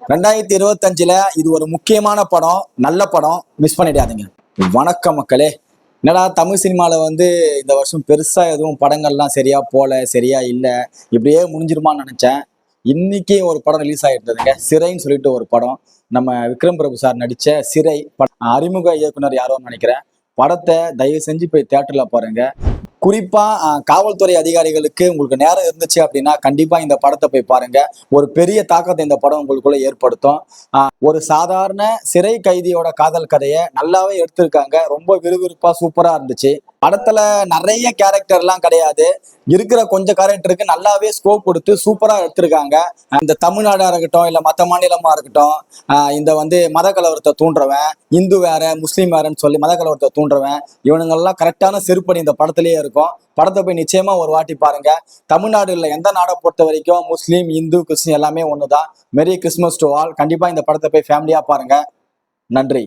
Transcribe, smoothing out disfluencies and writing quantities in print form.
2025 இது ஒரு முக்கியமான படம், நல்ல படம். மிஸ் பண்ணிடாதீங்க. வணக்கம் மக்களே. என்னடா தமிழ் சினிமாவில் இந்த வருஷம் பெருசா எதுவும் படங்கள்லாம் சரியா போல, சரியா இல்லை, இப்படியே முடிஞ்சிருமான்னு நினைச்சேன். இன்னைக்கு ஒரு படம் ரிலீஸ் ஆகிருந்ததுங்க, சிறைன்னு சொல்லிட்டு ஒரு படம். நம்ம விக்ரம் பிரபு சார் நடிச்ச சிறை அறிமுக இயக்குனர் யாரோன்னு நினைக்கிறேன். படத்தை தயவு செஞ்சு போய் தியேட்டர்ல பாருங்க. குறிப்பா காவல்துறை அதிகாரிகளுக்கு உங்களுக்கு நேரம் இருந்துச்சு அப்படின்னா கண்டிப்பா இந்த படத்தை போய் பாருங்க. ஒரு பெரிய தாக்கத்தை இந்த படம் உங்களுக்குள்ள ஏற்படுத்தும். ஒரு சாதாரண சிறை கைதியோட காதல் கதையை நல்லாவே எடுத்திருக்காங்க. ரொம்ப விறுவிறுப்பா சூப்பரா இருந்துச்சு. படத்துல நிறைய கேரக்டர் எல்லாம் கிடையாது, இருக்கிற கொஞ்சம் கேரக்டருக்கு நல்லாவே ஸ்கோப் கொடுத்து சூப்பரா எடுத்திருக்காங்க. இந்த தமிழ்நாடா இருக்கட்டும் இல்ல மற்ற மாநிலமா இருக்கட்டும், இந்த மத கலவரத்தை தூண்டுறவன், இந்து வேற முஸ்லீம் வேறன்னு சொல்லி மத கலவரத்தை தூண்டுறவன், இவனுங்கெல்லாம் கரெக்டான செருப்படி இந்த படத்திலேயே இருக்கும். படத்தை போய் நிச்சயமா ஒரு வாட்டி பாருங்க. தமிழ்நாடுல எந்த நாடை பொறுத்த வரைக்கும் முஸ்லீம் இந்து கிறிஸ்டின் எல்லாமே ஒண்ணுதான். மெரி கிறிஸ்மஸ் டு ஆல். கண்டிப்பா இந்த படத்தை போய் ஃபேமிலியா பாருங்க. நன்றி.